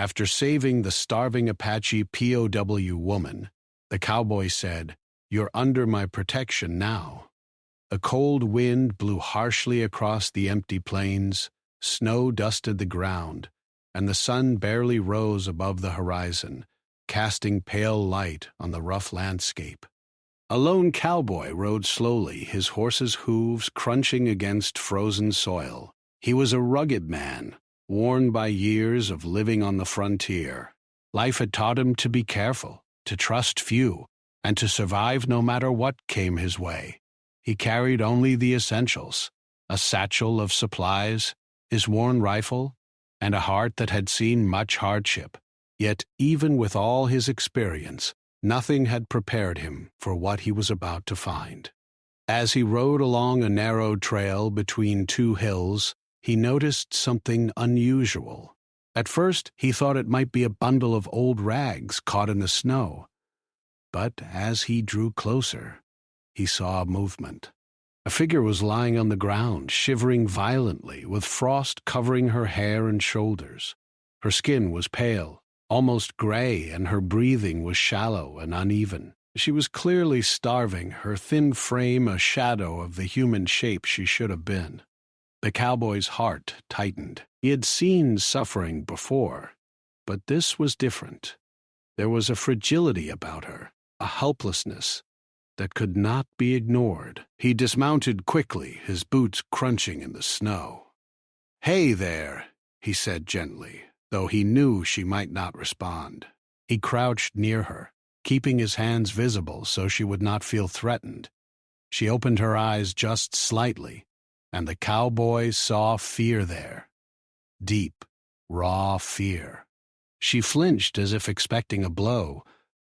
After saving the starving Apache POW woman, the cowboy said, "You're under my protection now." A cold wind blew harshly across the empty plains, snow dusted the ground, and the sun barely rose above the horizon, casting pale light on the rough landscape. A lone cowboy rode slowly, his horse's hooves crunching against frozen soil. He was a rugged man, worn by years of living on the frontier. Life had taught him to be careful, to trust few, and to survive no matter what came his way. He carried only the essentials, a satchel of supplies, his worn rifle, and a heart that had seen much hardship. Yet, even with all his experience, nothing had prepared him for what he was about to find. As he rode along a narrow trail between two hills, he noticed something unusual. At first, he thought it might be a bundle of old rags caught in the snow. But as he drew closer, he saw movement. A figure was lying on the ground, shivering violently, with frost covering her hair and shoulders. Her skin was pale, almost gray, and her breathing was shallow and uneven. She was clearly starving, her thin frame a shadow of the human shape she should have been. The cowboy's heart tightened. He had seen suffering before, but this was different. There was a fragility about her, a helplessness that could not be ignored. He dismounted quickly, his boots crunching in the snow. "Hey there," he said gently, though he knew she might not respond. He crouched near her, keeping his hands visible so she would not feel threatened. She opened her eyes just slightly, and the cowboy saw fear there. Deep, raw fear. She flinched as if expecting a blow,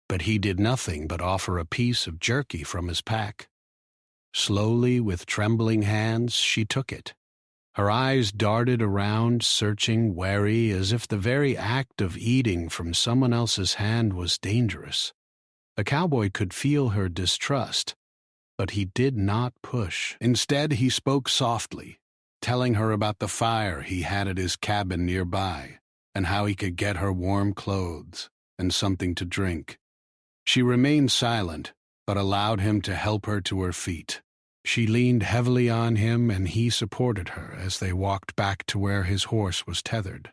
but he did nothing but offer a piece of jerky from his pack. Slowly, with trembling hands, she took it. Her eyes darted around, searching, wary, as if the very act of eating from someone else's hand was dangerous. The cowboy could feel her distrust, but he did not push. Instead, he spoke softly, telling her about the fire he had at his cabin nearby, and how he could get her warm clothes and something to drink. She remained silent, but allowed him to help her to her feet. She leaned heavily on him, and he supported her as they walked back to where his horse was tethered.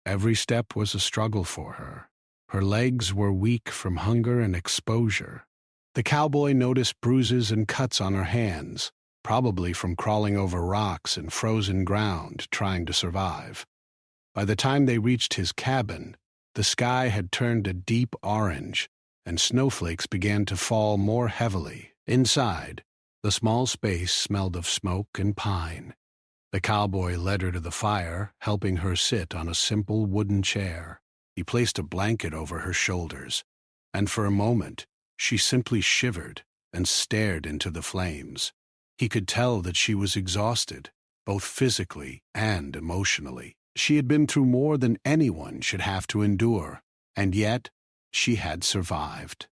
Every step was a struggle for her. Her legs were weak from hunger and exposure. The cowboy noticed bruises and cuts on her hands, probably from crawling over rocks and frozen ground trying to survive. By the time they reached his cabin, the sky had turned a deep orange, and snowflakes began to fall more heavily. Inside, the small space smelled of smoke and pine. The cowboy led her to the fire, helping her sit on a simple wooden chair. He placed a blanket over her shoulders, and for a moment, she simply shivered and stared into the flames. He could tell that she was exhausted, both physically and emotionally. She had been through more than anyone should have to endure, and yet she had survived.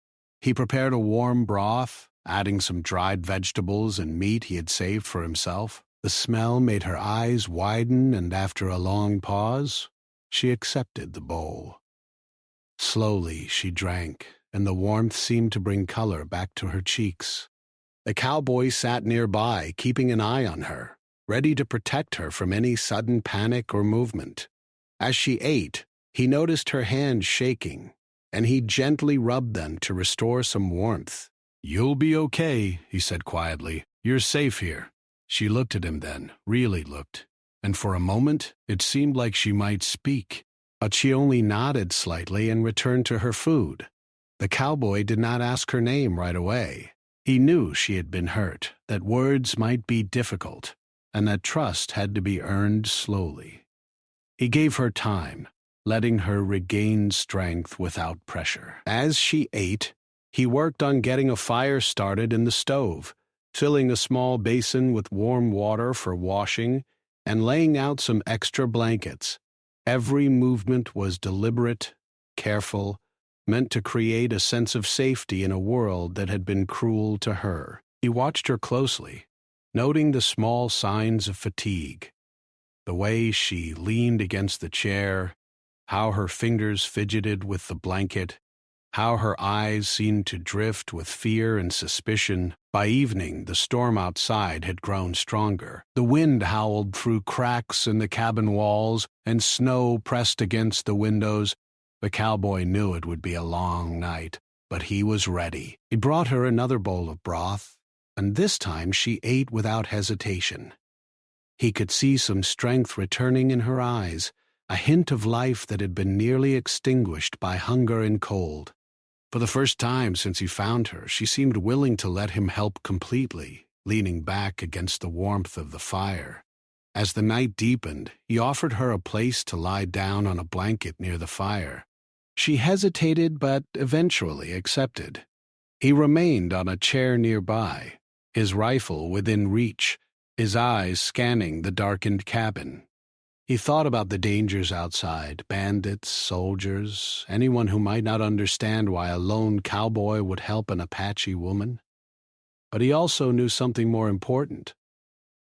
He prepared a warm broth, adding some dried vegetables and meat he had saved for himself. The smell made her eyes widen, and after a long pause, she accepted the bowl. Slowly she drank, and the warmth seemed to bring color back to her cheeks. The cowboy sat nearby, keeping an eye on her, ready to protect her from any sudden panic or movement. As she ate, he noticed her hands shaking, and he gently rubbed them to restore some warmth. "You'll be okay," he said quietly. "You're safe here." She looked at him then, really looked, and for a moment it seemed like she might speak, but she only nodded slightly and returned to her food. The cowboy did not ask her name right away. He knew she had been hurt, that words might be difficult, and that trust had to be earned slowly. He gave her time, letting her regain strength without pressure. As she ate, he worked on getting a fire started in the stove, filling a small basin with warm water for washing, and laying out some extra blankets. Every movement was deliberate, careful, meant to create a sense of safety in a world that had been cruel to her. He watched her closely, noting the small signs of fatigue, the way she leaned against the chair, how her fingers fidgeted with the blanket, how her eyes seemed to drift with fear and suspicion. By evening, the storm outside had grown stronger. The wind howled through cracks in the cabin walls, and snow pressed against the windows. The cowboy knew it would be a long night, but he was ready. He brought her another bowl of broth, and this time she ate without hesitation. He could see some strength returning in her eyes, a hint of life that had been nearly extinguished by hunger and cold. For the first time since he found her, she seemed willing to let him help completely, leaning back against the warmth of the fire. As the night deepened, he offered her a place to lie down on a blanket near the fire. She hesitated but eventually accepted. He remained on a chair nearby, his rifle within reach, his eyes scanning the darkened cabin. He thought about the dangers outside, bandits, soldiers, anyone who might not understand why a lone cowboy would help an Apache woman. But he also knew something more important.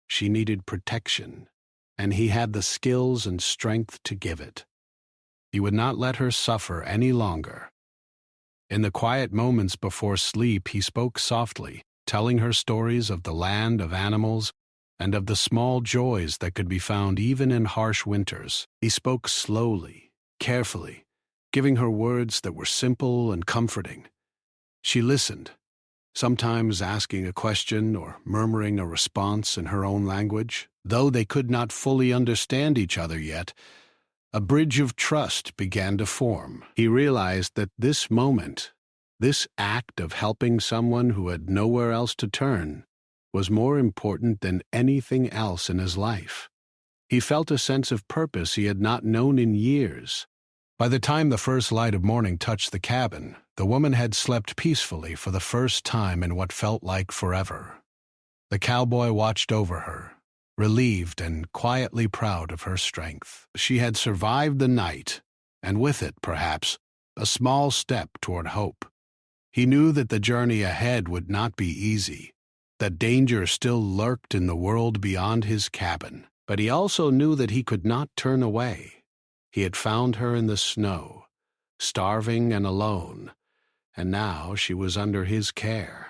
She needed protection, and he had the skills and strength to give it. He would not let her suffer any longer. In the quiet moments before sleep, he spoke softly, telling her stories of the land of animals and of the small joys that could be found even in harsh winters. He spoke slowly, carefully, giving her words that were simple and comforting. She listened, sometimes asking a question or murmuring a response in her own language. Though they could not fully understand each other yet, a bridge of trust began to form. He realized that this moment, this act of helping someone who had nowhere else to turn, was more important than anything else in his life. He felt a sense of purpose he had not known in years. By the time the first light of morning touched the cabin, the woman had slept peacefully for the first time in what felt like forever. The cowboy watched over her, relieved and quietly proud of her strength. She had survived the night, and with it, perhaps, a small step toward hope. He knew that the journey ahead would not be easy, that danger still lurked in the world beyond his cabin. But he also knew that he could not turn away. He had found her in the snow, starving and alone, and now she was under his care.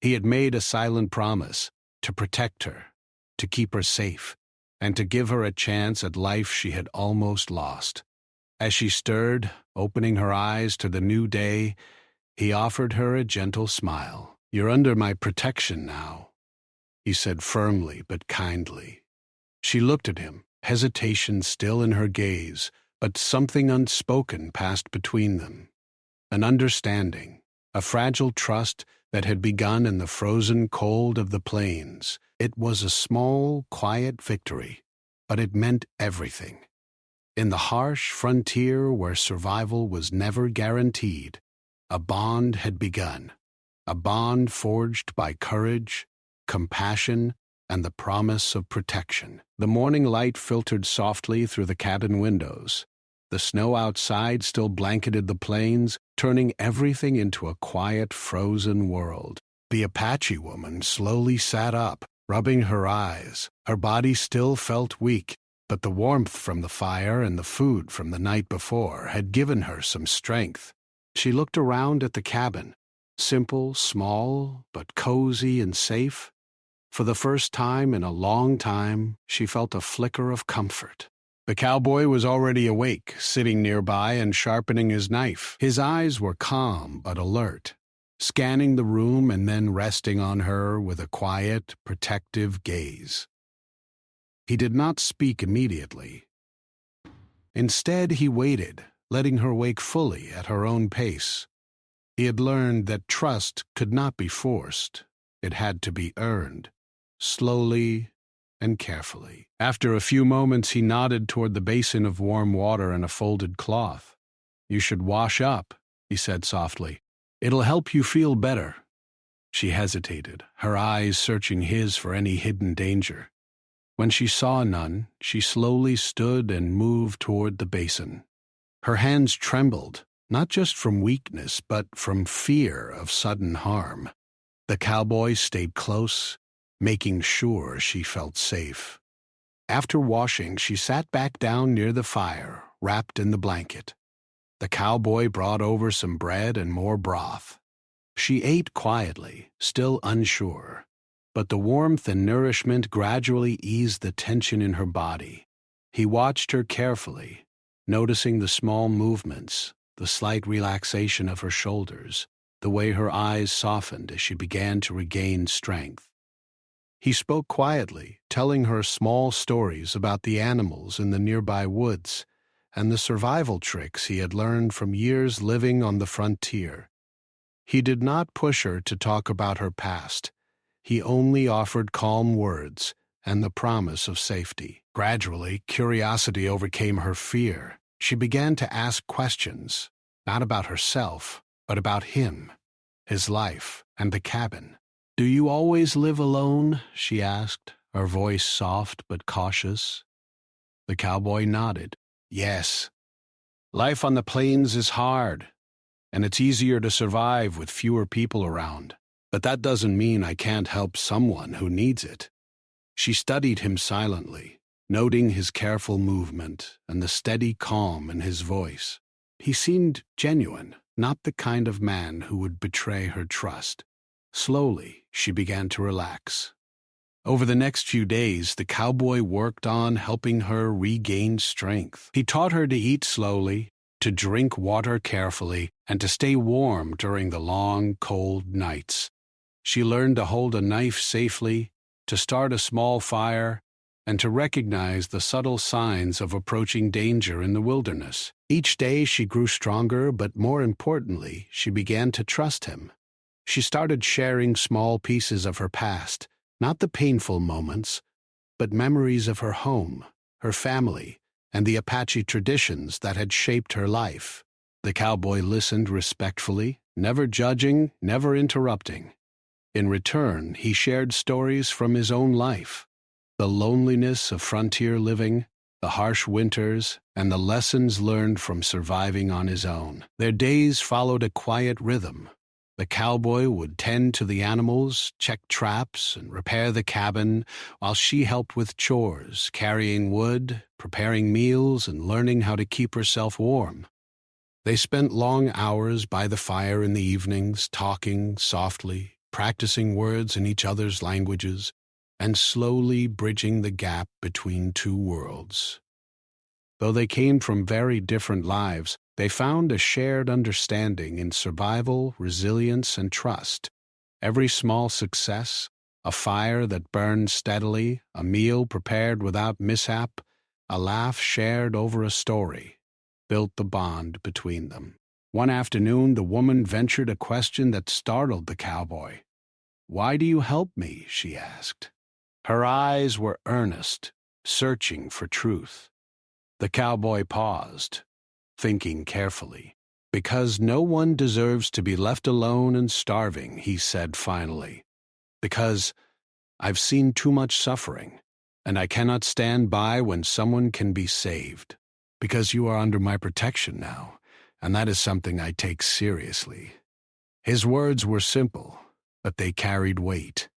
He had made a silent promise to protect her, to keep her safe, and to give her a chance at life she had almost lost. As she stirred, opening her eyes to the new day, he offered her a gentle smile. "You're under my protection now," he said firmly but kindly. She looked at him, hesitation still in her gaze, but something unspoken passed between them. An understanding, a fragile trust that had begun in the frozen cold of the plains. It was a small, quiet victory, but it meant everything. In the harsh frontier where survival was never guaranteed, a bond had begun. A bond forged by courage, compassion, and the promise of protection. The morning light filtered softly through the cabin windows. The snow outside still blanketed the plains, turning everything into a quiet, frozen world. The Apache woman slowly sat up, rubbing her eyes. Her body still felt weak, but the warmth from the fire and the food from the night before had given her some strength. She looked around at the cabin. Simple, small, but cozy and safe. For the first time in a long time, she felt a flicker of comfort. The cowboy was already awake, sitting nearby and sharpening his knife. His eyes were calm but alert, scanning the room and then resting on her with a quiet, protective gaze. He did not speak immediately. Instead, he waited, letting her wake fully at her own pace. He had learned that trust could not be forced. It had to be earned, slowly and carefully. After a few moments, he nodded toward the basin of warm water and a folded cloth. "You should wash up," he said softly. "It'll help you feel better." She hesitated, her eyes searching his for any hidden danger. When she saw none, she slowly stood and moved toward the basin. Her hands trembled, not just from weakness, but from fear of sudden harm. The cowboy stayed close, making sure she felt safe. After washing, she sat back down near the fire, wrapped in the blanket. The cowboy brought over some bread and more broth. She ate quietly, still unsure, but the warmth and nourishment gradually eased the tension in her body. He watched her carefully, noticing the small movements, the slight relaxation of her shoulders, the way her eyes softened as she began to regain strength. He spoke quietly, telling her small stories about the animals in the nearby woods and the survival tricks he had learned from years living on the frontier. He did not push her to talk about her past. He only offered calm words and the promise of safety. Gradually, curiosity overcame her fear. She began to ask questions, not about herself, but about him, his life, and the cabin. "Do you always live alone?" she asked, her voice soft but cautious. The cowboy nodded. "Yes. Life on the plains is hard, and it's easier to survive with fewer people around. But that doesn't mean I can't help someone who needs it." She studied him silently, noting his careful movement and the steady calm in his voice. He seemed genuine, not the kind of man who would betray her trust. Slowly, she began to relax. Over the next few days, the cowboy worked on helping her regain strength. He taught her to eat slowly, to drink water carefully, and to stay warm during the long, cold nights. She learned to hold a knife safely, to start a small fire, and to recognize the subtle signs of approaching danger in the wilderness. Each day she grew stronger, but more importantly, she began to trust him. She started sharing small pieces of her past, not the painful moments, but memories of her home, her family, and the Apache traditions that had shaped her life. The cowboy listened respectfully, never judging, never interrupting. In return, he shared stories from his own life, the loneliness of frontier living, the harsh winters, and the lessons learned from surviving on his own. Their days followed a quiet rhythm. The cowboy would tend to the animals, check traps, and repair the cabin, while she helped with chores, carrying wood, preparing meals, and learning how to keep herself warm. They spent long hours by the fire in the evenings, talking softly, practicing words in each other's languages, and slowly bridging the gap between two worlds. Though they came from very different lives, they found a shared understanding in survival, resilience, and trust. Every small success, a fire that burned steadily, a meal prepared without mishap, a laugh shared over a story, built the bond between them. One afternoon, the woman ventured a question that startled the cowboy. "Why do you help me?" she asked. Her eyes were earnest, searching for truth. The cowboy paused, thinking carefully. "Because no one deserves to be left alone and starving," he said finally. "Because I've seen too much suffering, and I cannot stand by when someone can be saved. Because you are under my protection now, and that is something I take seriously." His words were simple, but they carried weight.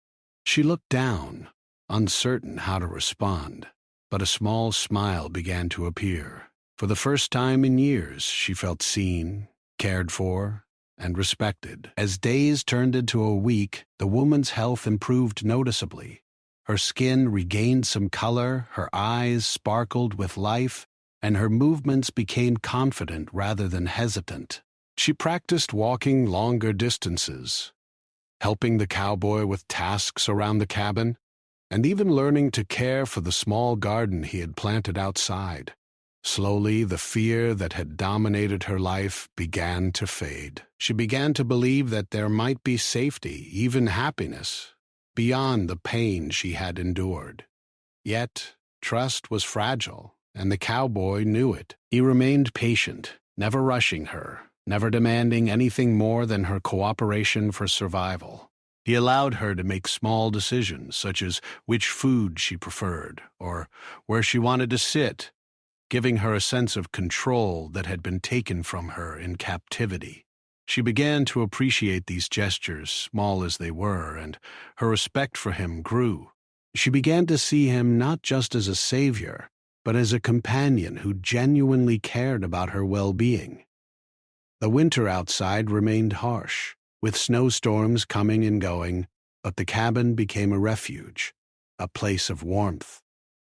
She looked down, uncertain how to respond, but a small smile began to appear. For the first time in years, she felt seen, cared for, and respected. As days turned into a week, the woman's health improved noticeably. Her skin regained some color, her eyes sparkled with life, and her movements became confident rather than hesitant. She practiced walking longer distances, helping the cowboy with tasks around the cabin, and even learning to care for the small garden he had planted outside. Slowly, the fear that had dominated her life began to fade. She began to believe that there might be safety, even happiness, beyond the pain she had endured. Yet, trust was fragile, and the cowboy knew it. He remained patient, never rushing her, never demanding anything more than her cooperation for survival. He allowed her to make small decisions, such as which food she preferred, or where she wanted to sit, giving her a sense of control that had been taken from her in captivity. She began to appreciate these gestures, small as they were, and her respect for him grew. She began to see him not just as a savior, but as a companion who genuinely cared about her well-being. The winter outside remained harsh, with snowstorms coming and going, but the cabin became a refuge, a place of warmth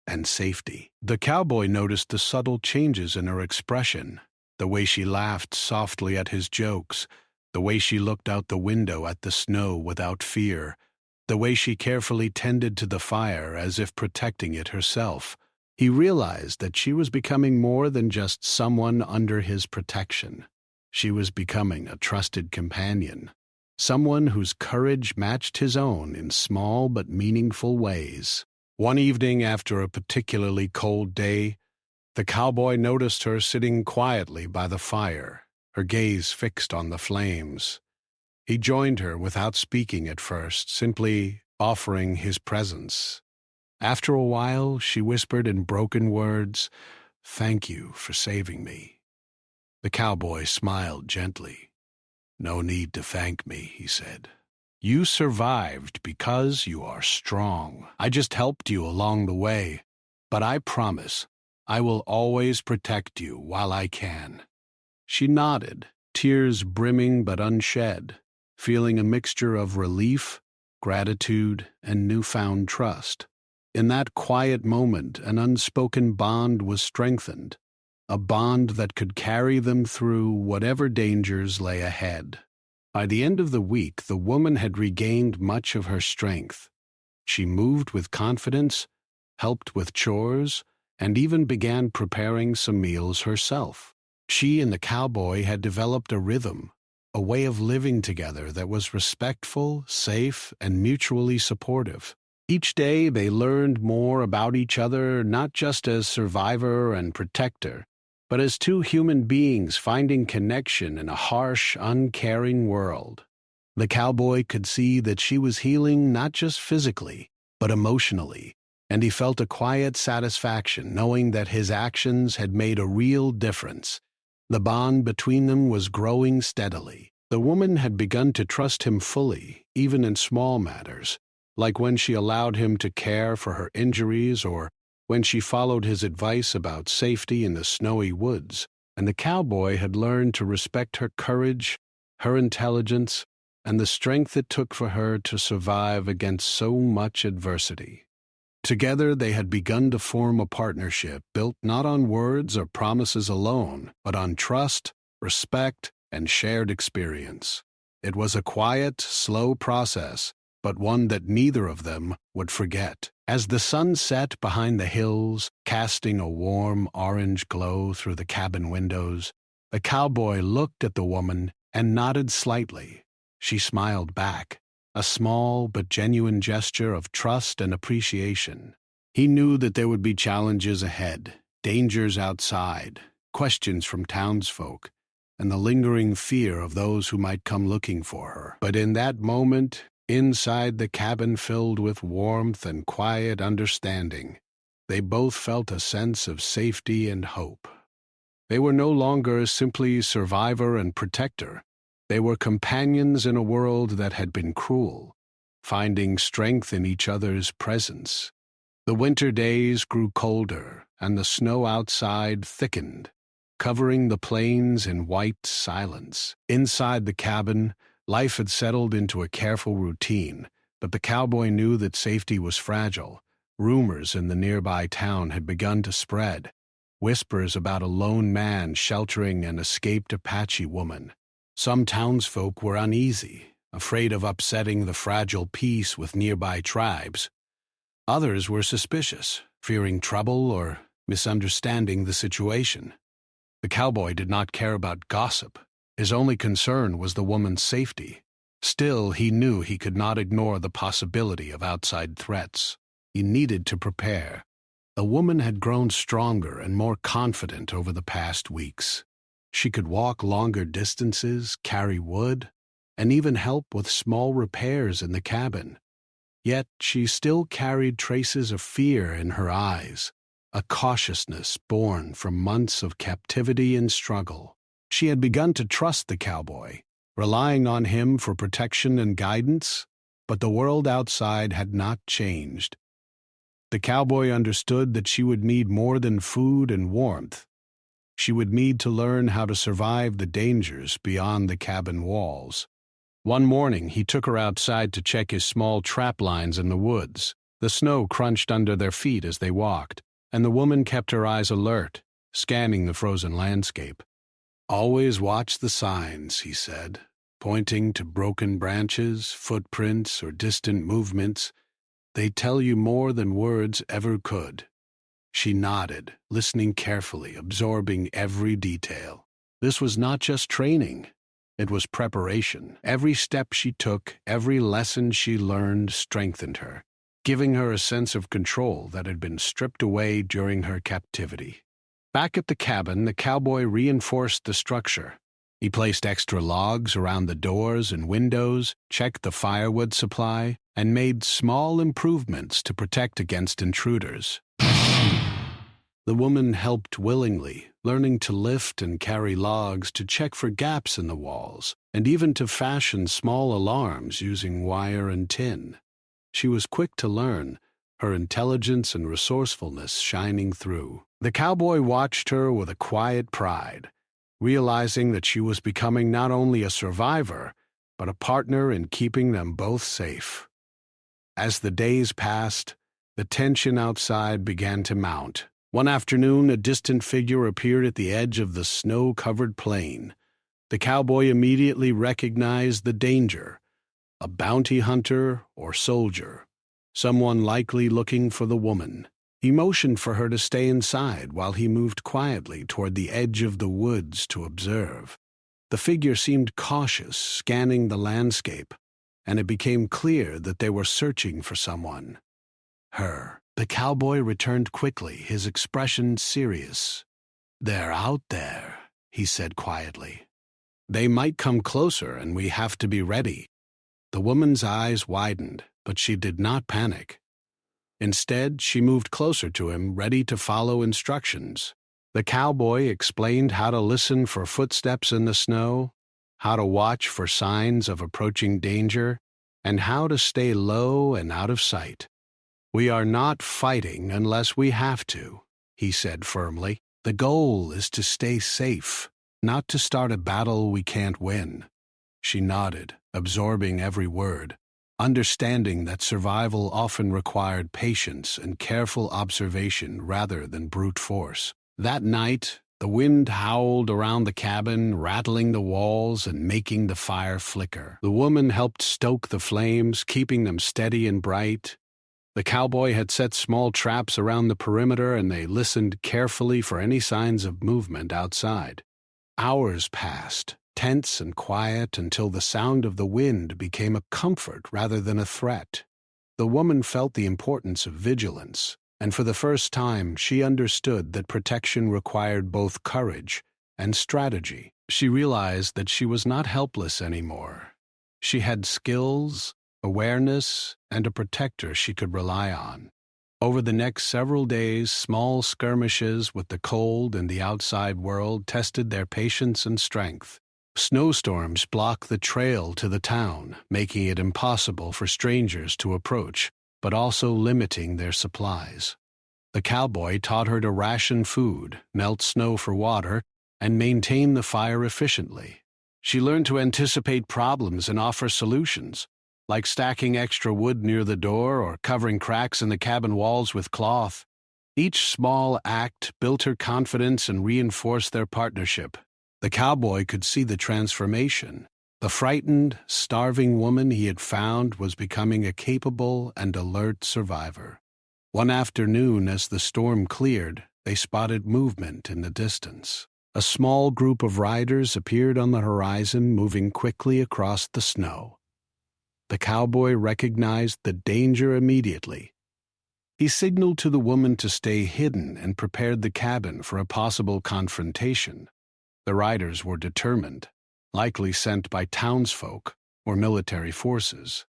and safety. The cowboy noticed the subtle changes in her expression, the way she laughed softly at his jokes, the way she looked out the window at the snow without fear, the way she carefully tended to the fire as if protecting it herself. He realized that she was becoming more than just someone under his protection. She was becoming a trusted companion, someone whose courage matched his own in small but meaningful ways. One evening after a particularly cold day, the cowboy noticed her sitting quietly by the fire, her gaze fixed on the flames. He joined her without speaking at first, simply offering his presence. After a while, she whispered in broken words, "Thank you for saving me." The cowboy smiled gently. "No need to thank me," he said. "You survived because you are strong. I just helped you along the way, but I promise I will always protect you while I can." She nodded, tears brimming but unshed, feeling a mixture of relief, gratitude, and newfound trust. In that quiet moment, an unspoken bond was strengthened, a bond that could carry them through whatever dangers lay ahead. By the end of the week, the woman had regained much of her strength. She moved with confidence, helped with chores, and even began preparing some meals herself. She and the cowboy had developed a rhythm, a way of living together that was respectful, safe, and mutually supportive. Each day they learned more about each other, not just as survivor and protector, but as two human beings finding connection in a harsh, uncaring world. The cowboy could see that she was healing not just physically, but emotionally, and he felt a quiet satisfaction knowing that his actions had made a real difference. The bond between them was growing steadily. The woman had begun to trust him fully, even in small matters, like when she allowed him to care for her injuries or when she followed his advice about safety in the snowy woods. And the cowboy had learned to respect her courage, her intelligence, and the strength it took for her to survive against so much adversity. Together they had begun to form a partnership built not on words or promises alone, but on trust, respect, and shared experience. It was a quiet, slow process, but one that neither of them would forget. As the sun set behind the hills, casting a warm orange glow through the cabin windows, the cowboy looked at the woman and nodded slightly. She smiled back, a small but genuine gesture of trust and appreciation. He knew that there would be challenges ahead, dangers outside, questions from townsfolk, and the lingering fear of those who might come looking for her. But in that moment, inside the cabin filled with warmth and quiet understanding, they both felt a sense of safety and hope. They were no longer simply survivor and protector. They were companions in a world that had been cruel, finding strength in each other's presence. The winter days grew colder, and the snow outside thickened, covering the plains in white silence. Inside the cabin, life had settled into a careful routine, but the cowboy knew that safety was fragile. Rumors in the nearby town had begun to spread, whispers about a lone man sheltering an escaped Apache woman. Some townsfolk were uneasy, afraid of upsetting the fragile peace with nearby tribes. Others were suspicious, fearing trouble or misunderstanding the situation. The cowboy did not care about gossip. His only concern was the woman's safety. Still, he knew he could not ignore the possibility of outside threats. He needed to prepare. The woman had grown stronger and more confident over the past weeks. She could walk longer distances, carry wood, and even help with small repairs in the cabin. Yet she still carried traces of fear in her eyes, a cautiousness born from months of captivity and struggle. She had begun to trust the cowboy, relying on him for protection and guidance, but the world outside had not changed. The cowboy understood that she would need more than food and warmth. She would need to learn how to survive the dangers beyond the cabin walls. One morning, he took her outside to check his small trap lines in the woods. The snow crunched under their feet as they walked, and the woman kept her eyes alert, scanning the frozen landscape. "Always watch the signs," he said, pointing to broken branches, footprints, or distant movements. "They tell you more than words ever could." She nodded, listening carefully, absorbing every detail. This was not just training. It was preparation. Every step she took, every lesson she learned strengthened her, giving her a sense of control that had been stripped away during her captivity. Back at the cabin, the cowboy reinforced the structure. He placed extra logs around the doors and windows, checked the firewood supply, and made small improvements to protect against intruders. The woman helped willingly, learning to lift and carry logs, to check for gaps in the walls, and even to fashion small alarms using wire and tin. She was quick to learn, her intelligence and resourcefulness shining through. The cowboy watched her with a quiet pride, realizing that she was becoming not only a survivor, but a partner in keeping them both safe. As the days passed, the tension outside began to mount. One afternoon, a distant figure appeared at the edge of the snow-covered plain. The cowboy immediately recognized the danger: a bounty hunter or soldier, someone likely looking for the woman. He motioned for her to stay inside while he moved quietly toward the edge of the woods to observe. The figure seemed cautious, scanning the landscape, and it became clear that they were searching for someone. Her. The cowboy returned quickly, his expression serious. "They're out there," he said quietly. "They might come closer, and we have to be ready." The woman's eyes widened, but she did not panic. Instead, she moved closer to him, ready to follow instructions. The cowboy explained how to listen for footsteps in the snow, how to watch for signs of approaching danger, and how to stay low and out of sight. "We are not fighting unless we have to," he said firmly. "The goal is to stay safe, not to start a battle we can't win." She nodded, absorbing every word, understanding that survival often required patience and careful observation rather than brute force. That night, the wind howled around the cabin, rattling the walls and making the fire flicker. The woman helped stoke the flames, keeping them steady and bright. The cowboy had set small traps around the perimeter, and they listened carefully for any signs of movement outside. Hours passed, tense and quiet, until the sound of the wind became a comfort rather than a threat. The woman felt the importance of vigilance, and for the first time she understood that protection required both courage and strategy. She realized that she was not helpless anymore. She had skills, awareness, and a protector she could rely on. Over the next several days, small skirmishes with the cold and the outside world tested their patience and strength. Snowstorms blocked the trail to the town, making it impossible for strangers to approach, but also limiting their supplies. The cowboy taught her to ration food, melt snow for water, and maintain the fire efficiently. She learned to anticipate problems and offer solutions, like stacking extra wood near the door or covering cracks in the cabin walls with cloth. Each small act built her confidence and reinforced their partnership. The cowboy could see the transformation. The frightened, starving woman he had found was becoming a capable and alert survivor. One afternoon, as the storm cleared, they spotted movement in the distance. A small group of riders appeared on the horizon, moving quickly across the snow. The cowboy recognized the danger immediately. He signaled to the woman to stay hidden and prepared the cabin for a possible confrontation. The riders were determined, likely sent by townsfolk or military forces.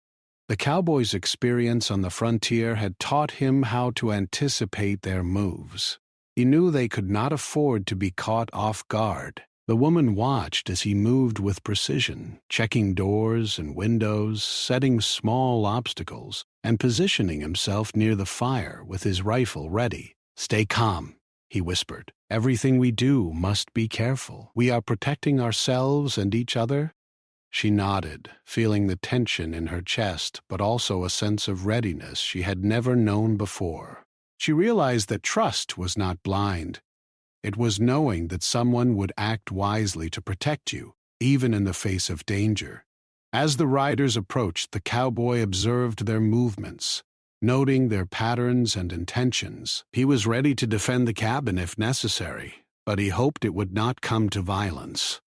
The cowboy's experience on the frontier had taught him how to anticipate their moves. He knew they could not afford to be caught off guard. The woman watched as he moved with precision, checking doors and windows, setting small obstacles, and positioning himself near the fire with his rifle ready. "Stay calm," he whispered. "Everything we do must be careful. We are protecting ourselves and each other." She nodded, feeling the tension in her chest, but also a sense of readiness she had never known before. She realized that trust was not blind. It was knowing that someone would act wisely to protect you, even in the face of danger. As the riders approached, the cowboy observed their movements, noting their patterns and intentions. He was ready to defend the cabin if necessary, but he hoped it would not come to violence.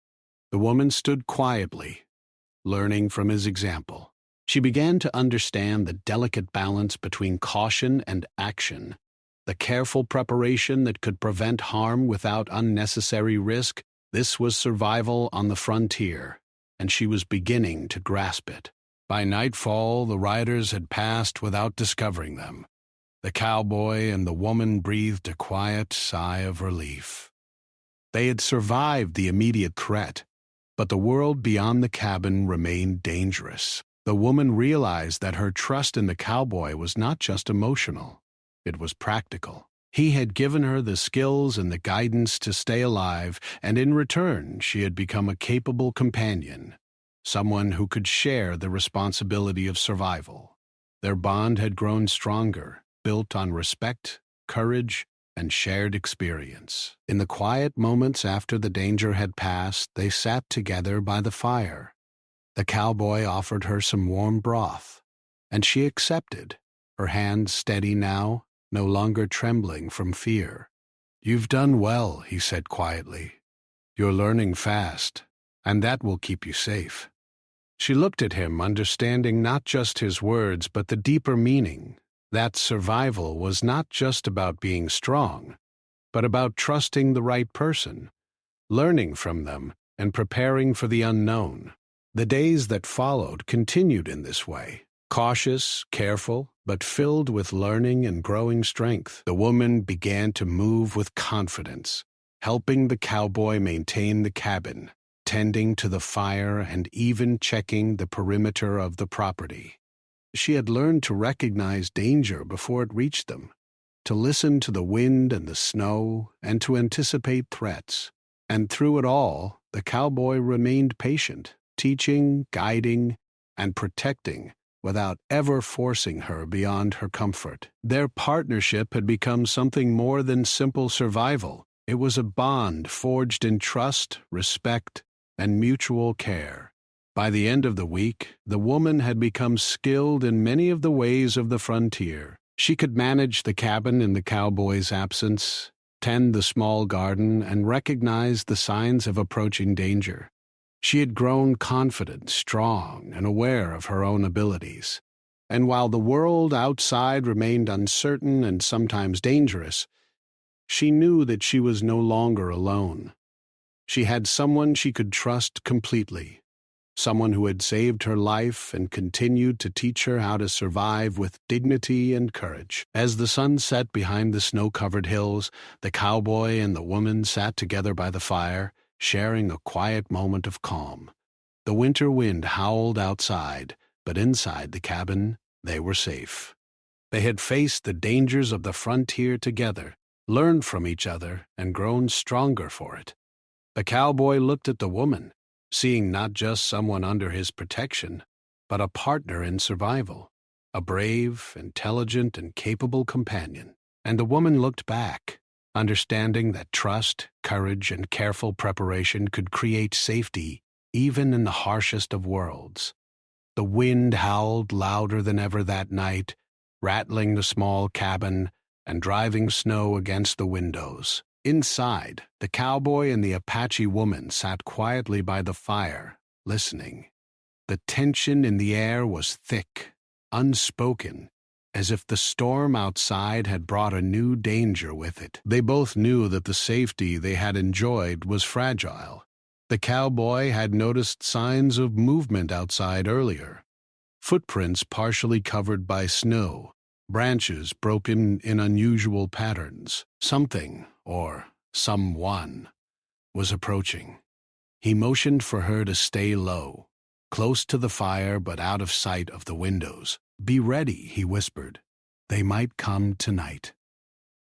The woman stood quietly, learning from his example. She began to understand the delicate balance between caution and action, the careful preparation that could prevent harm without unnecessary risk. This was survival on the frontier, and she was beginning to grasp it. By nightfall, the riders had passed without discovering them. The cowboy and the woman breathed a quiet sigh of relief. They had survived the immediate threat, but the world beyond the cabin remained dangerous. The woman realized that her trust in the cowboy was not just emotional. It was practical. He had given her the skills and the guidance to stay alive, and in return she had become a capable companion, someone who could share the responsibility of survival. Their bond had grown stronger, built on respect, courage, and shared experience. In the quiet moments after the danger had passed, they sat together by the fire. The cowboy offered her some warm broth, and she accepted, her hands steady now, no longer trembling from fear. "You've done well," he said quietly. "You're learning fast, and that will keep you safe." She looked at him, understanding not just his words, but the deeper meaning, that survival was not just about being strong, but about trusting the right person, learning from them, and preparing for the unknown. The days that followed continued in this way, cautious, careful, but filled with learning and growing strength. The woman began to move with confidence, helping the cowboy maintain the cabin, tending to the fire, and even checking the perimeter of the property. She had learned to recognize danger before it reached them, to listen to the wind and the snow, and to anticipate threats. And through it all, the cowboy remained patient, teaching, guiding, and protecting, without ever forcing her beyond her comfort. Their partnership had become something more than simple survival. It was a bond forged in trust, respect, and mutual care. By the end of the week, the woman had become skilled in many of the ways of the frontier. She could manage the cabin in the cowboy's absence, tend the small garden, and recognize the signs of approaching danger. She had grown confident, strong, and aware of her own abilities. And while the world outside remained uncertain and sometimes dangerous, she knew that she was no longer alone. She had someone she could trust completely, someone who had saved her life and continued to teach her how to survive with dignity and courage. As the sun set behind the snow-covered hills, the cowboy and the woman sat together by the fire, sharing a quiet moment of calm. The winter wind howled outside, but inside the cabin, they were safe. They had faced the dangers of the frontier together, learned from each other, and grown stronger for it. The cowboy looked at the woman, seeing not just someone under his protection, but a partner in survival, a brave, intelligent, and capable companion. And the woman looked back, understanding that trust, courage, and careful preparation could create safety even in the harshest of worlds. The wind howled louder than ever that night, rattling the small cabin and driving snow against the windows. Inside, the cowboy and the Apache woman sat quietly by the fire, listening. The tension in the air was thick, unspoken, as if the storm outside had brought a new danger with it. They both knew that the safety they had enjoyed was fragile. The cowboy had noticed signs of movement outside earlier, footprints partially covered by snow, branches broken in unusual patterns. Something, or someone, was approaching. He motioned for her to stay low, close to the fire but out of sight of the windows. "Be ready," he whispered. "They might come tonight."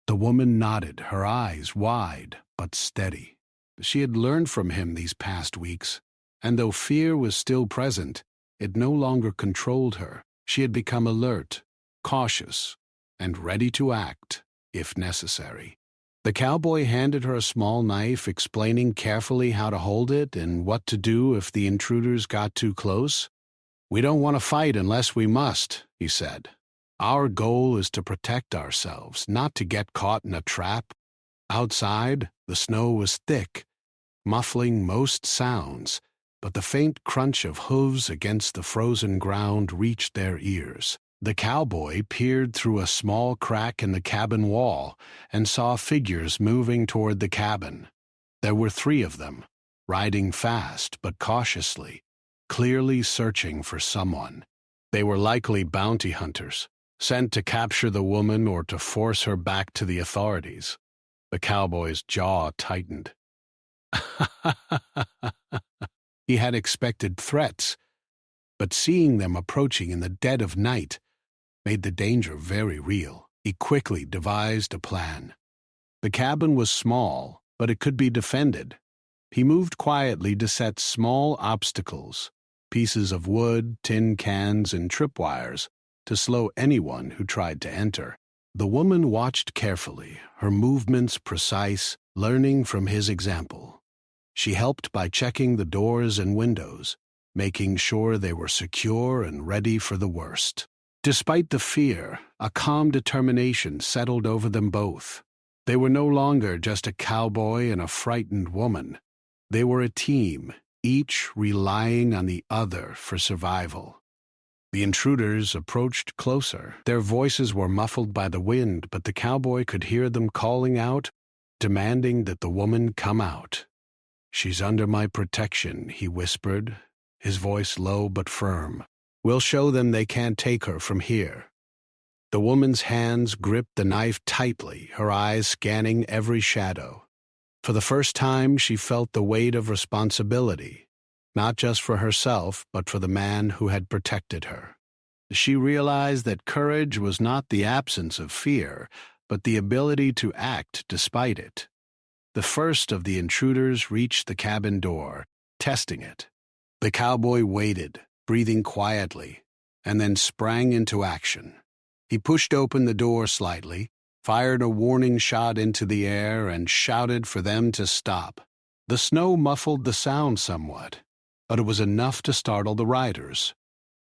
The woman nodded, her eyes wide but steady. She had learned from him these past weeks, and though fear was still present, it no longer controlled her. She had become alert, cautious, and ready to act, if necessary. The cowboy handed her a small knife, explaining carefully how to hold it and what to do if the intruders got too close. "We don't want to fight unless we must," he said. "Our goal is to protect ourselves, not to get caught in a trap." Outside, the snow was thick, muffling most sounds, but the faint crunch of hooves against the frozen ground reached their ears. The cowboy peered through a small crack in the cabin wall and saw figures moving toward the cabin. There were 3 of them, riding fast but cautiously, clearly searching for someone. They were likely bounty hunters, sent to capture the woman or to force her back to the authorities. The cowboy's jaw tightened. He had expected threats, but seeing them approaching in the dead of night made the danger very real. He quickly devised a plan. The cabin was small, but it could be defended. He moved quietly to set small obstacles, pieces of wood, tin cans, and tripwires, to slow anyone who tried to enter. The woman watched carefully, her movements precise, learning from his example. She helped by checking the doors and windows, making sure they were secure and ready for the worst. Despite the fear, a calm determination settled over them both. They were no longer just a cowboy and a frightened woman. They were a team, each relying on the other for survival. The intruders approached closer. Their voices were muffled by the wind, but the cowboy could hear them calling out, demanding that the woman come out. "She's under my protection," he whispered, his voice low but firm. "We'll show them they can't take her from here." The woman's hands gripped the knife tightly, her eyes scanning every shadow. For the first time, she felt the weight of responsibility, not just for herself, but for the man who had protected her. She realized that courage was not the absence of fear, but the ability to act despite it. The first of the intruders reached the cabin door, testing it. The cowboy waited, breathing quietly, and then sprang into action. He pushed open the door slightly, fired a warning shot into the air, and shouted for them to stop. The snow muffled the sound somewhat, but it was enough to startle the riders.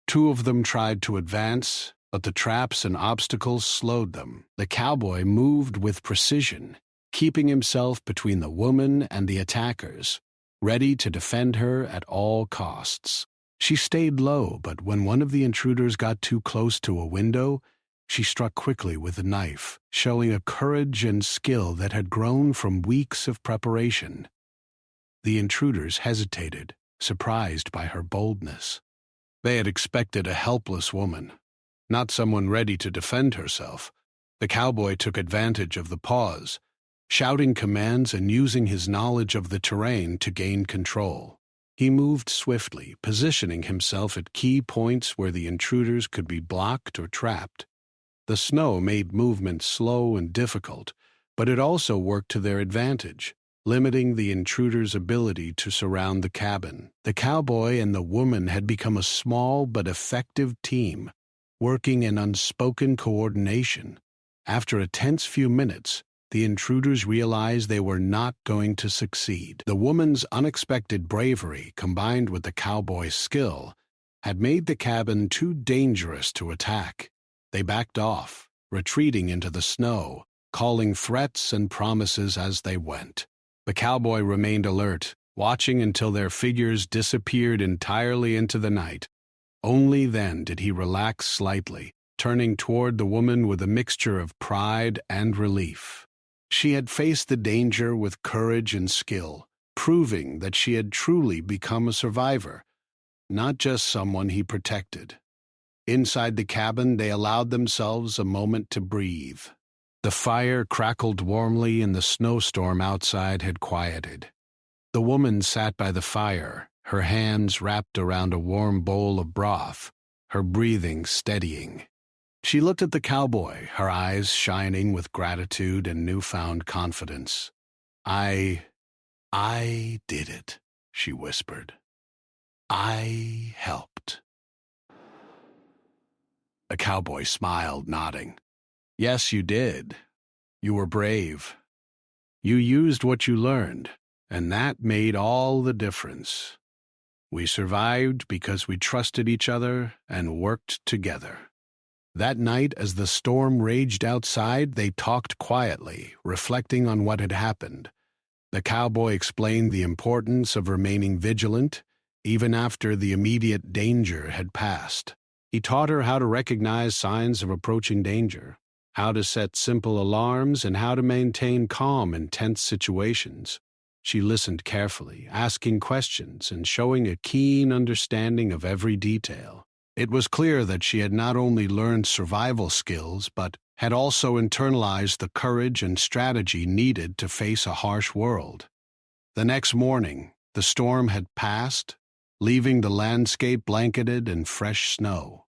2 of them tried to advance, but the traps and obstacles slowed them. The cowboy moved with precision, keeping himself between the woman and the attackers, ready to defend her at all costs. She stayed low, but when one of the intruders got too close to a window, she struck quickly with the knife, showing a courage and skill that had grown from weeks of preparation. The intruders hesitated, surprised by her boldness. They had expected a helpless woman, not someone ready to defend herself. The cowboy took advantage of the pause, shouting commands and using his knowledge of the terrain to gain control. He moved swiftly, positioning himself at key points where the intruders could be blocked or trapped. The snow made movement slow and difficult, but it also worked to their advantage, limiting the intruders' ability to surround the cabin. The cowboy and the woman had become a small but effective team, working in unspoken coordination. After a tense few minutes, the intruders realized they were not going to succeed. The woman's unexpected bravery, combined with the cowboy's skill, had made the cabin too dangerous to attack. They backed off, retreating into the snow, calling threats and promises as they went. The cowboy remained alert, watching until their figures disappeared entirely into the night. Only then did he relax slightly, turning toward the woman with a mixture of pride and relief. She had faced the danger with courage and skill, proving that she had truly become a survivor, not just someone he protected. Inside the cabin, they allowed themselves a moment to breathe. The fire crackled warmly and the snowstorm outside had quieted. The woman sat by the fire, her hands wrapped around a warm bowl of broth, her breathing steadying. She looked at the cowboy, her eyes shining with gratitude and newfound confidence. I did it, she whispered. I helped. The cowboy smiled, nodding. Yes, you did. You were brave. You used what you learned, and that made all the difference. We survived because we trusted each other and worked together. That night, as the storm raged outside, they talked quietly, reflecting on what had happened. The cowboy explained the importance of remaining vigilant, even after the immediate danger had passed. He taught her how to recognize signs of approaching danger, how to set simple alarms, and how to maintain calm in tense situations. She listened carefully, asking questions and showing a keen understanding of every detail. It was clear that she had not only learned survival skills, but had also internalized the courage and strategy needed to face a harsh world. The next morning, the storm had passed, leaving the landscape blanketed in fresh snow.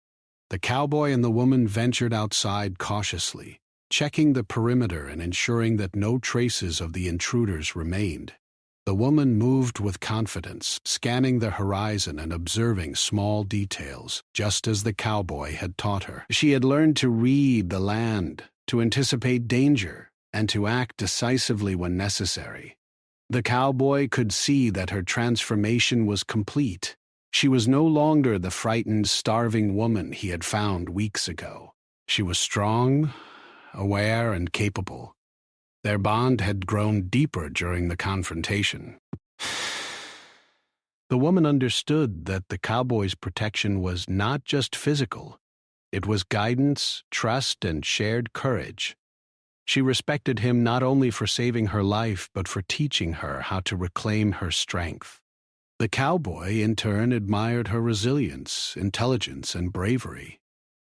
The cowboy and the woman ventured outside cautiously, checking the perimeter and ensuring that no traces of the intruders remained. The woman moved with confidence, scanning the horizon and observing small details, just as the cowboy had taught her. She had learned to read the land, to anticipate danger, and to act decisively when necessary. The cowboy could see that her transformation was complete. She was no longer the frightened, starving woman he had found weeks ago. She was strong, aware, and capable. Their bond had grown deeper during the confrontation. The woman understood that the cowboy's protection was not just physical. It was guidance, trust, and shared courage. She respected him not only for saving her life, but for teaching her how to reclaim her strength. The cowboy, in turn, admired her resilience, intelligence, and bravery.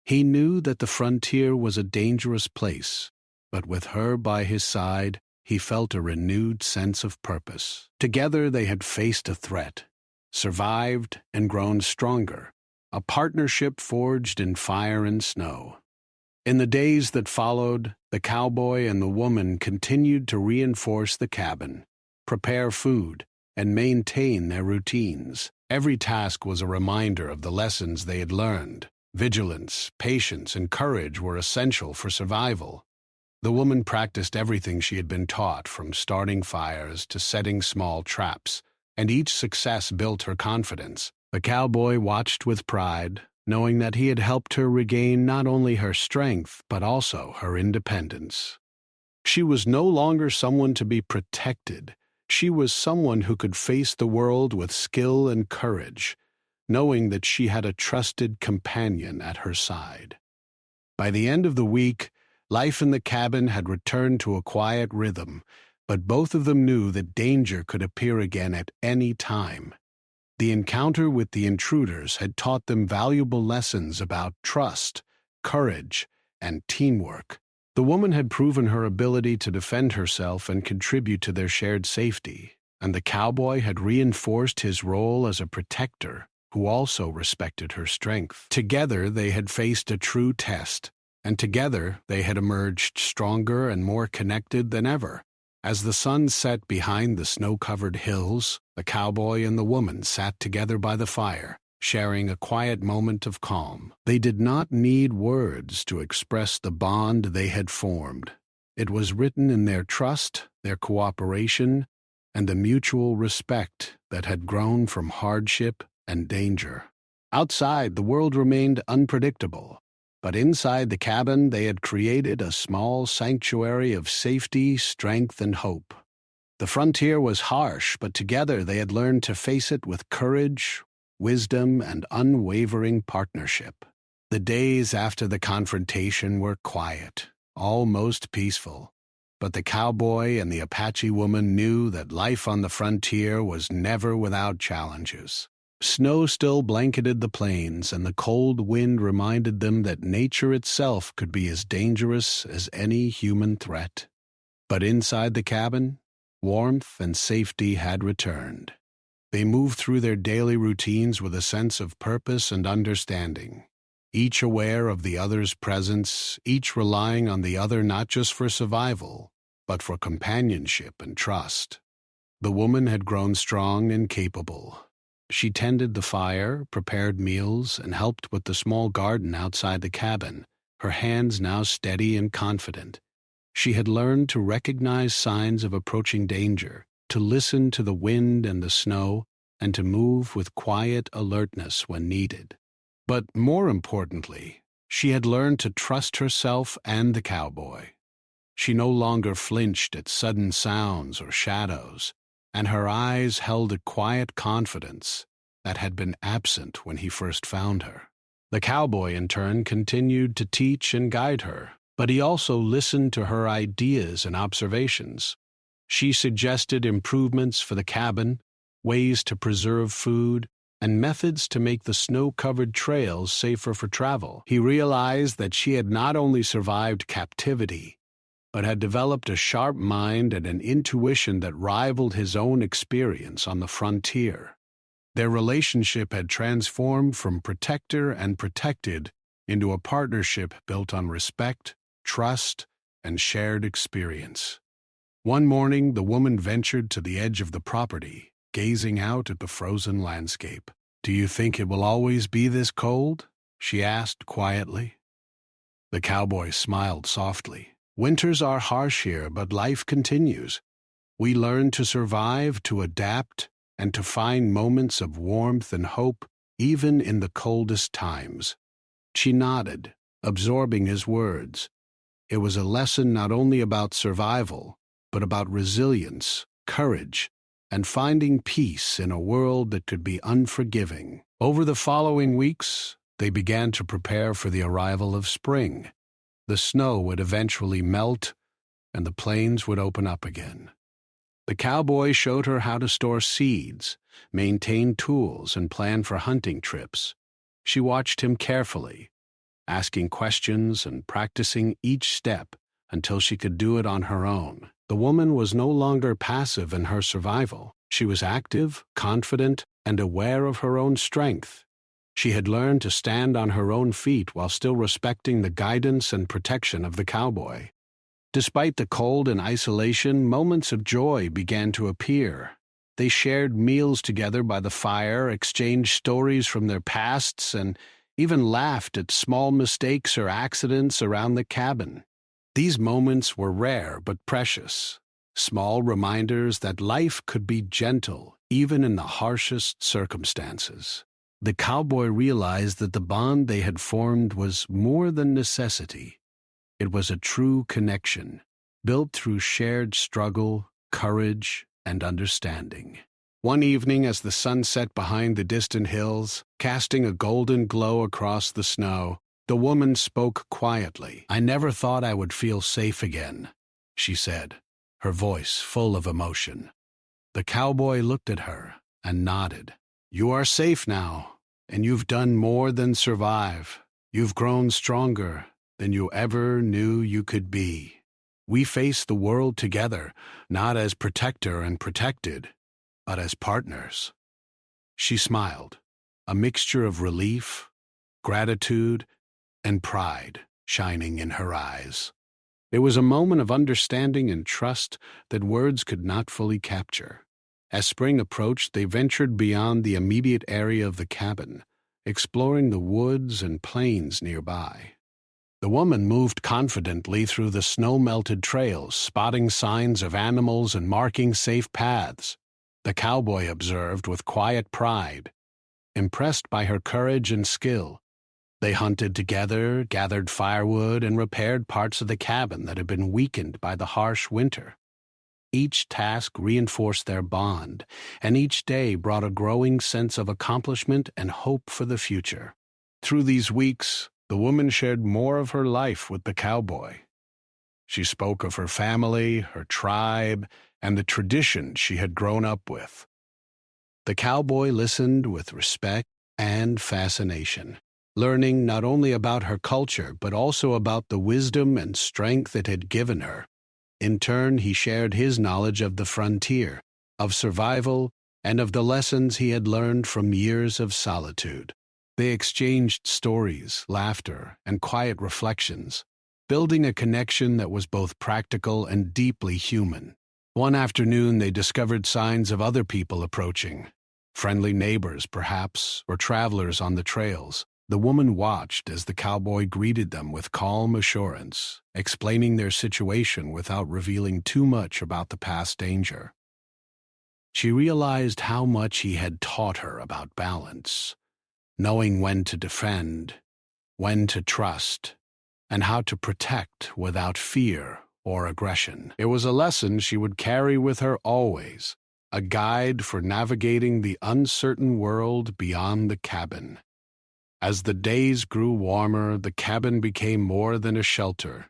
He knew that the frontier was a dangerous place, but with her by his side, he felt a renewed sense of purpose. Together they had faced a threat, survived, and grown stronger, a partnership forged in fire and snow. In the days that followed, the cowboy and the woman continued to reinforce the cabin, prepare food, and maintain their routines. Every task was a reminder of the lessons they had learned. Vigilance, patience, and courage were essential for survival. The woman practiced everything she had been taught, from starting fires to setting small traps, and each success built her confidence. The cowboy watched with pride, knowing that he had helped her regain not only her strength, but also her independence. She was no longer someone to be protected. She was someone who could face the world with skill and courage, knowing that she had a trusted companion at her side. By the end of the week, life in the cabin had returned to a quiet rhythm, but both of them knew that danger could appear again at any time. The encounter with the intruders had taught them valuable lessons about trust, courage, and teamwork. The woman had proven her ability to defend herself and contribute to their shared safety, and the cowboy had reinforced his role as a protector who also respected her strength. Together they had faced a true test, and together they had emerged stronger and more connected than ever. As the sun set behind the snow-covered hills, the cowboy and the woman sat together by the fire, sharing a quiet moment of calm. They did not need words to express the bond they had formed. It was written in their trust, their cooperation, and the mutual respect that had grown from hardship and danger. Outside, the world remained unpredictable. But inside the cabin, they had created a small sanctuary of safety, strength, and hope. The frontier was harsh, but together they had learned to face it with courage, wisdom, and unwavering partnership. The days after the confrontation were quiet, almost peaceful. But the cowboy and the Apache woman knew that life on the frontier was never without challenges. Snow still blanketed the plains, and the cold wind reminded them that nature itself could be as dangerous as any human threat. But inside the cabin, Warmth and safety had returned. They moved through their daily routines with a sense of purpose and understanding, each aware of the other's presence, each relying on the other not just for survival, but for companionship and trust. The woman had grown strong and capable. She tended the fire, prepared meals, and helped with the small garden outside the cabin, her hands now steady and confident. She had learned to recognize signs of approaching danger, to listen to the wind and the snow, and to move with quiet alertness when needed. But more importantly, she had learned to trust herself and the cowboy. She no longer flinched at sudden sounds or shadows, and her eyes held a quiet confidence that had been absent when he first found her. The cowboy, in turn, continued to teach and guide her, but he also listened to her ideas and observations. She suggested improvements for the cabin, ways to preserve food, and methods to make the snow-covered trails safer for travel. He realized that she had not only survived captivity, but had developed a sharp mind and an intuition that rivaled his own experience on the frontier. Their relationship had transformed from protector and protected into a partnership built on respect, trust, and shared experience. One morning, the woman ventured to the edge of the property, gazing out at the frozen landscape. "Do you think it will always be this cold?" she asked quietly. The cowboy smiled softly. "Winters are harsh here, but life continues. We learn to survive, to adapt, and to find moments of warmth and hope, even in the coldest times." She nodded, absorbing his words. It was a lesson not only about survival, but about resilience, courage, and finding peace in a world that could be unforgiving. Over the following weeks, they began to prepare for the arrival of spring. The snow would eventually melt, and the plains would open up again. The cowboy showed her how to store seeds, maintain tools, and plan for hunting trips. She watched him carefully, asking questions and practicing each step until she could do it on her own. The woman was no longer passive in her survival. She was active, confident, and aware of her own strength. She had learned to stand on her own feet while still respecting the guidance and protection of the cowboy. Despite the cold and isolation, moments of joy began to appear. They shared meals together by the fire, exchanged stories from their pasts, and even laughed at small mistakes or accidents around the cabin. These moments were rare but precious, small reminders that life could be gentle even in the harshest circumstances. The cowboy realized that the bond they had formed was more than necessity. It was a true connection, built through shared struggle, courage, and understanding. One evening, as the sun set behind the distant hills, casting a golden glow across the snow, the woman spoke quietly. "I never thought I would feel safe again," she said, her voice full of emotion. The cowboy looked at her and nodded. "You are safe now, and you've done more than survive. You've grown stronger than you ever knew you could be. We face the world together, not as protector and protected, but as partners." She smiled, a mixture of relief, gratitude, and pride shining in her eyes. It was a moment of understanding and trust that words could not fully capture. As spring approached, they ventured beyond the immediate area of the cabin, exploring the woods and plains nearby. The woman moved confidently through the snow-melted trails, spotting signs of animals and marking safe paths. The cowboy observed with quiet pride, impressed by her courage and skill. They hunted together, gathered firewood, and repaired parts of the cabin that had been weakened by the harsh winter. Each task reinforced their bond, and each day brought a growing sense of accomplishment and hope for the future. Through these weeks, the woman shared more of her life with the cowboy. She spoke of her family, her tribe, and the traditions she had grown up with. The cowboy listened with respect and fascination, learning not only about her culture but also about the wisdom and strength it had given her. In turn, he shared his knowledge of the frontier, of survival, and of the lessons he had learned from years of solitude. They exchanged stories, laughter, and quiet reflections, building a connection that was both practical and deeply human. One afternoon, they discovered signs of other people approaching. Friendly neighbors, perhaps, or travelers on the trails. The woman watched as the cowboy greeted them with calm assurance, explaining their situation without revealing too much about the past danger. She realized how much he had taught her about balance, knowing when to defend, when to trust, and how to protect without fear or aggression. It was a lesson she would carry with her always, a guide for navigating the uncertain world beyond the cabin. As the days grew warmer, the cabin became more than a shelter.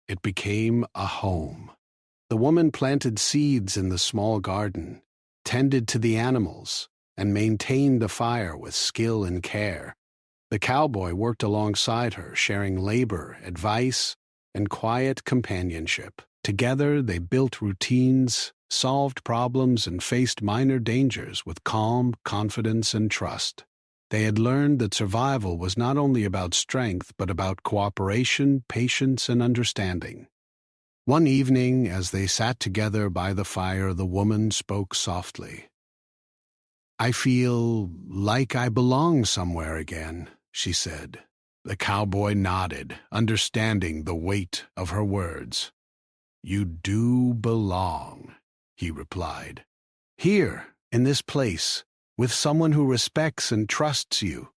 It became a home. The woman planted seeds in the small garden, tended to the animals, and maintained the fire with skill and care. The cowboy worked alongside her, sharing labor, advice, and quiet companionship. Together, they built routines, solved problems, and faced minor dangers with calm, confidence, and trust. They had learned that survival was not only about strength, but about cooperation, patience, and understanding. One evening, as they sat together by the fire, the woman spoke softly. "I feel like I belong somewhere again," she said. The cowboy nodded, understanding the weight of her words. "You do belong," he replied. "Here, in this place, with someone who respects and trusts you.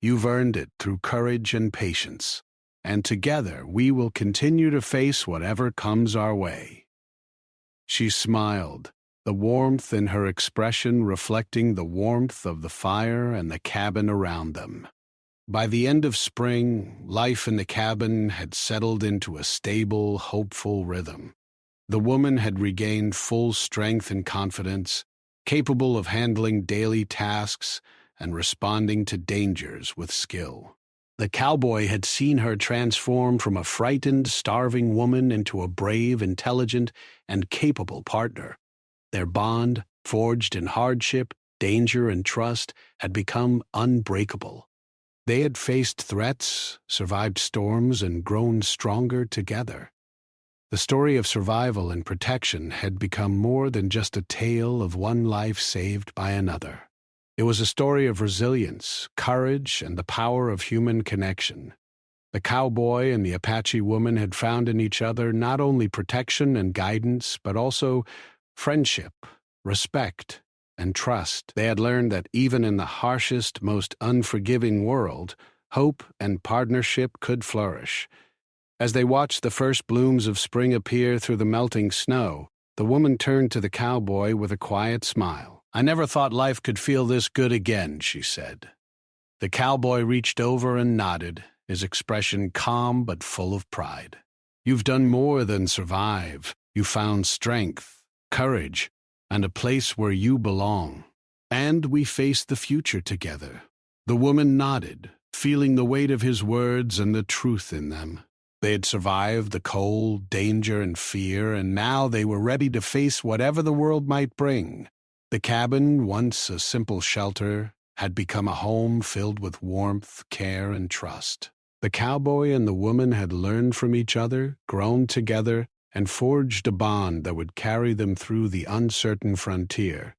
You've earned it through courage and patience, and together we will continue to face whatever comes our way." She smiled, the warmth in her expression reflecting the warmth of the fire and the cabin around them. By the end of spring, life in the cabin had settled into a stable, hopeful rhythm. The woman had regained full strength and confidence, capable of handling daily tasks and responding to dangers with skill. The cowboy had seen her transform from a frightened, starving woman into a brave, intelligent, and capable partner. Their bond, forged in hardship, danger, and trust, had become unbreakable. They had faced threats, survived storms, and grown stronger together. The story of survival and protection had become more than just a tale of one life saved by another. It was a story of resilience, courage, and the power of human connection. The cowboy and the Apache woman had found in each other not only protection and guidance, but also friendship, respect, and trust. They had learned that even in the harshest, most unforgiving world, hope and partnership could flourish. As they watched the first blooms of spring appear through the melting snow, the woman turned to the cowboy with a quiet smile. "I never thought life could feel this good again," she said. The cowboy reached over and nodded, his expression calm but full of pride. "You've done more than survive. You found strength, courage, and a place where you belong. And we face the future together." The woman nodded, feeling the weight of his words and the truth in them. They had survived the cold, danger, and fear, and now they were ready to face whatever the world might bring. The cabin, once a simple shelter, had become a home filled with warmth, care, and trust. The cowboy and the woman had learned from each other, grown together, and forged a bond that would carry them through the uncertain frontier.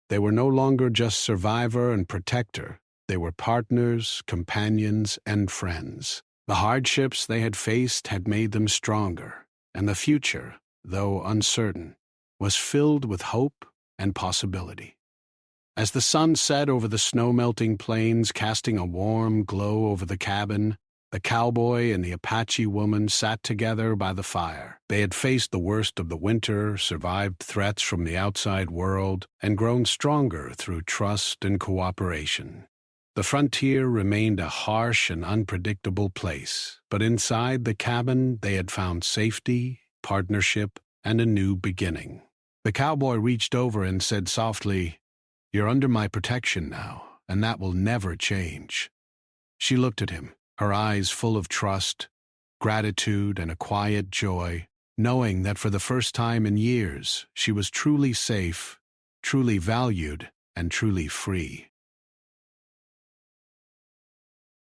They were no longer just survivor and protector. They were partners, companions, and friends. The hardships they had faced had made them stronger, and the future, though uncertain, was filled with hope and possibility. As the sun set over the snow-melting plains, casting a warm glow over the cabin, the cowboy and the Apache woman sat together by the fire. They had faced the worst of the winter, survived threats from the outside world, and grown stronger through trust and cooperation. The frontier remained a harsh and unpredictable place, but inside the cabin they had found safety, partnership, and a new beginning. The cowboy reached over and said softly, "You're under my protection now, and that will never change." She looked at him, her eyes full of trust, gratitude, and a quiet joy. knowing that for the first time in years she was truly safe, truly valued, and truly free.